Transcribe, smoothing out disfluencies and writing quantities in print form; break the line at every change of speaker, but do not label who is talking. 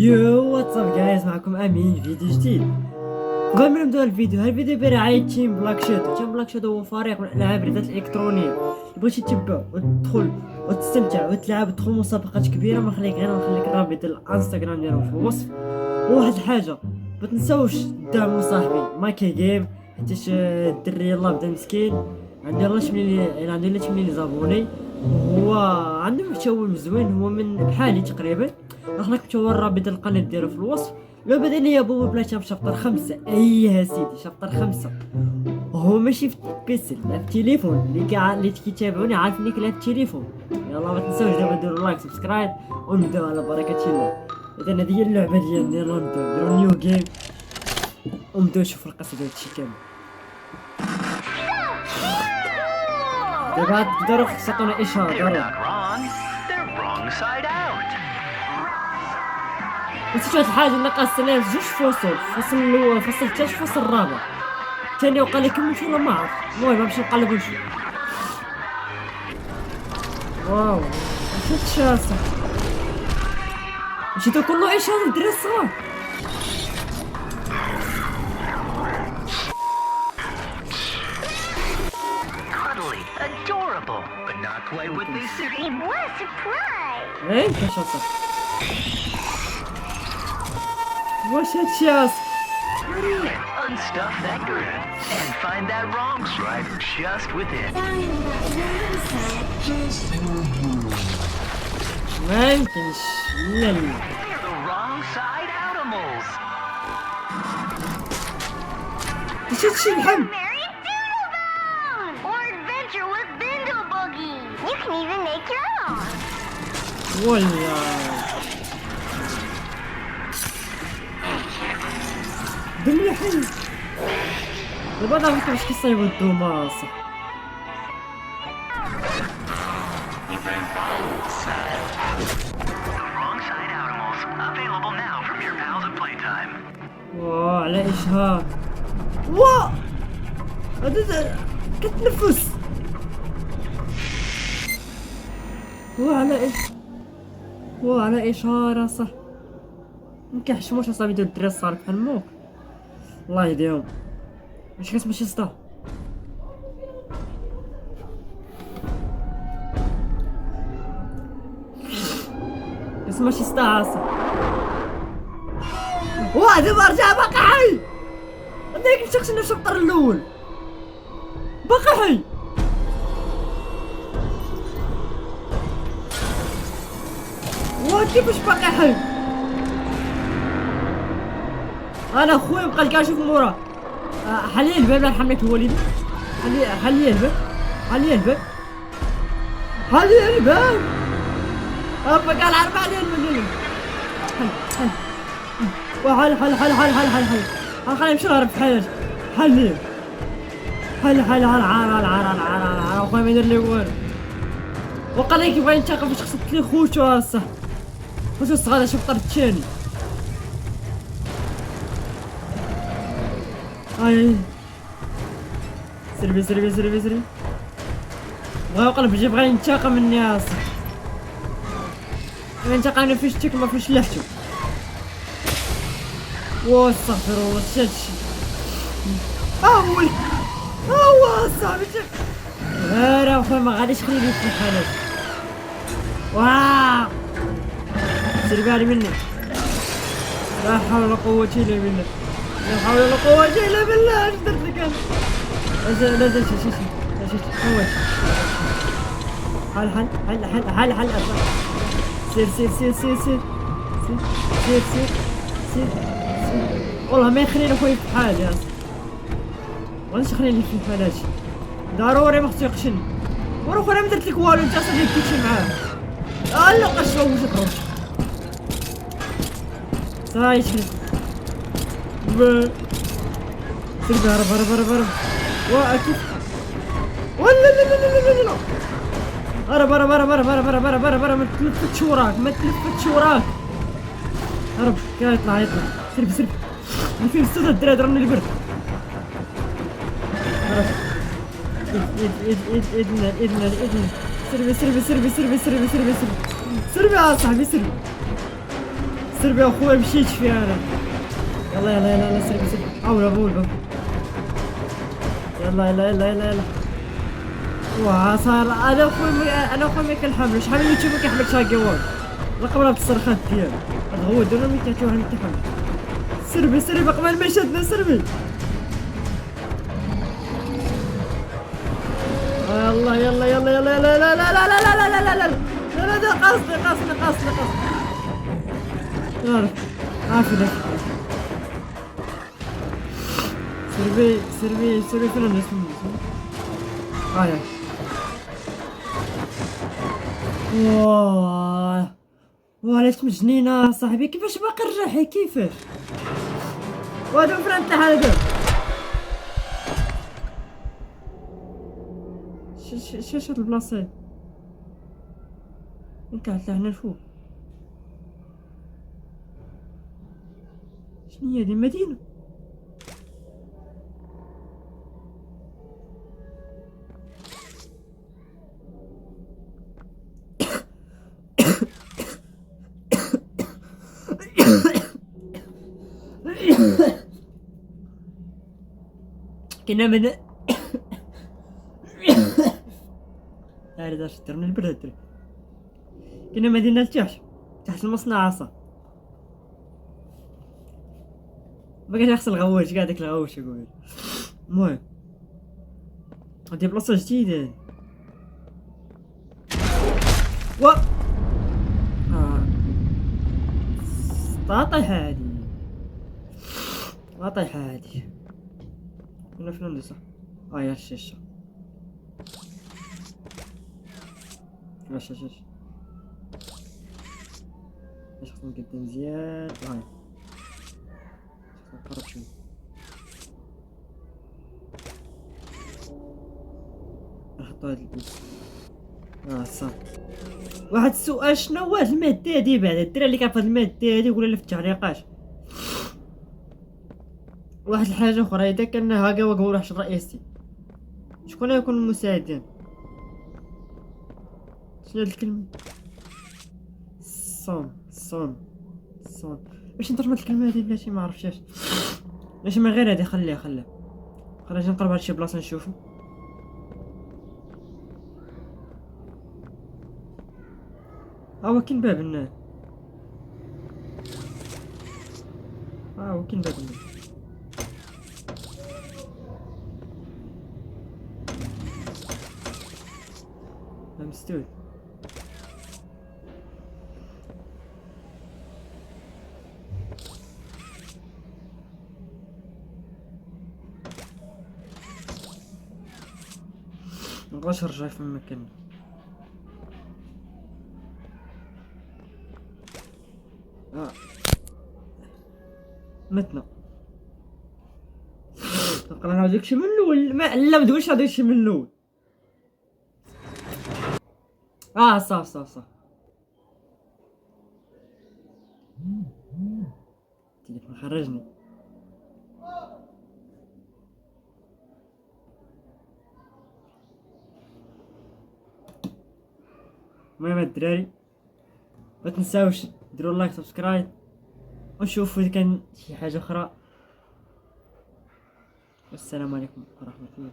يو واتساب جايز، معكم امين فيديو جديد. قبل ما نبداو الفيديو برعاية تيم بلاك شادو. تيم بلاك شادو هو فريق من الالعاب الذات الالكترونيه. بغيتي تتبع وتدخل وتستمتع وتلعب وتدخل مسابقات كبيره، ما نخليك الرابط ديال الانستغرام ديالهم في الوصف. وواحد الحاجه، ما تنساوش دعموا صاحبي ماكي جيم، حيت الدري يلاه بدا مسكين، عنده يلاه 8 زابوني، وهو عنده محتوى مزوين، هو من بحالي تقريبا. نخليك تشوف الرابط ديال القناه ديالو في الوصف. لعبة ديال هي بوبو بلاتينum شابتر 5. اييه سيدي، شابتر 5. هو ماشي في بيسي، لا في التليفون. اللي كيتابعوني عارفيني كيلعب في التليفون. يلا ما تنساوش دابا ديروا لايك سبسكرايب ونبداو على بركه الله. اذا هذه هي اللعبه ديالنا، يلا نبداو نديرو نيو جيم ونبداو نشوفو القصه ديال هادشي كامل. دابا تقدروا تعطونا اشاره ضروري. نسيت واحد الحاجه، اللي قاصه لها جوج فصول، الفصل الاول، الفصل الثالث، الفصل الرابع. الثاني وقال لي كملت ولا ما عرفت. المهم نمشي نقلب ونشوف. واو اش هادشي؟ ماشي دا كله ايش هذا الدري الصغار؟
Cuddly, adorable, but not quite what they say.
What a surprise!
ايه كاش اصلا. واش هادشي؟
Unstuff that grin and find that wrong stripe just within.
ما يمكنش. لا لا
The wrong side animals.
اش هادشي الحم؟
Mary Doodlebone! Or adventure with Bindle Boogie! You can even make your own!
ولا دمي حي. دابا نعرف كيفاش كيصايبو الدوما صح.
The wrong side animals available now from your pals at Playtime.
واه على اشهار. واه هذا كتنفس. واه على اشاره صح. مكيحشموش اصاحبي ديال الدري الصغار بحال موك. الله يهديهم. واش كتسمع شي صداع؟ كتسمع شي صداع اصاحبي؟ واه دابا رجع باقي حي. هذاك الشخص اللي في الشابتر الاول باقي حي. واه كيفاش باقي حي؟ انا خويا بقى كاع نشوف موراه. حاليا الباب، لا حميت والدي. حاليا الباب ابا قال عرب عليا المنين. حل خلينا نمشي نهرب في حياتي. حل عار خويا ما يدير لي والو. وقال لي كيبغي ينتقم فاش خصت لي خوتو هسه. خوتو الصغار شوف الثاني. اي سربي بغا يقلب جي، بغا ينتقم مني اصاحبي. ينتقم مني فاش تيك ما فاش لحتو. واستغفر الله شاتشي. هو صاحبي راه خويا ما غاديش خليني في الحالات. واه سير بالي مني. لا حول ولا قوة الا بالله. لا حول ولا قوة الا بالله. اش درت لك انا؟ لا شي حل سير. والله ما يخليني خويا في حالي اصاحبي. مغاديش يخليني في حالاتي. ضروري ما خصو يقشني. ورا خويا ما درت لك والو، انت اصاحبي كيتمشي معاه. لا قشرو واش تروح صاي شري. سير هرب. واكيد ولا لا هرب. ما تلفتش وراك. هرب كاع يطلع. سير ما فيه الصدى الدراري ضربني البرد. هرب. اذن سربي يا صاحبي. سربي اخويا مشيت فيها انا. يلا يلا يلا يلا سربي سربي. اول الباب. يلا يلا يلا يلا يلا. واه صار انا اخويا ما كنحملش. شحال من يوتيوبر كيحمل شاكيوان القبله بالتصرخات ديالو. هذا هو دونا ملي كتشوف هاني كيحمل. سربي سربي قبل ما شدنا سربي. يلا يلا يلا يلا يلا لا لا لا لا لا لا لا لا لا لا لا قصدي يلا عافية سربي فين الناس هاي واه علاش مجنينة صاحبي كيفاش باقي الرحي كيفاش وهذا فرانت لحالة دابا شاش هاد البلاصة نكعت لهنا الفوق شنو هي هادي المدينة كنا من هاري داش تر من البرد تري كنا مدينة تحت المصنع صح بقى شخص الغوش قاعد داك الغوش يقول المهم هادي بلاصة جديدة و طايحة هادي طايحة هادي ولا فين ندوسها يا الشاشة الشاشة باش خصنا نقدم مزيان هاي نقرب شوية نحطو هاد البيس صافي واحد السؤال شنو هو هاد المادة هادي بعد الدراري اللي كيعرف هاد المادة هادي يقولها لي في التعليقات واحد الحاجة أخرى إذا كان هاكا هو واحد الرئيسي شكون يكون المساعد ديالو شنو هاد الكلمة صون باش نترجم هاد الكلمة هادي بلاتي معرفتهاش ماشي من غير هادي خليها اجي نقرب على شي بلاصة نشوفو هو كاين باب هنا هو كاين باب هنا مستوي مبغاش نرجع في المكان متنا نقرا نعاود داكشي من الاول لا ما تقولش داكشي من الاول صح التليفون خرجني المهم الدراري ما تنساوش ديروا لايك سبسكرايب ونشوفوا اذا كان شي حاجه اخرى والسلام عليكم ورحمه الله.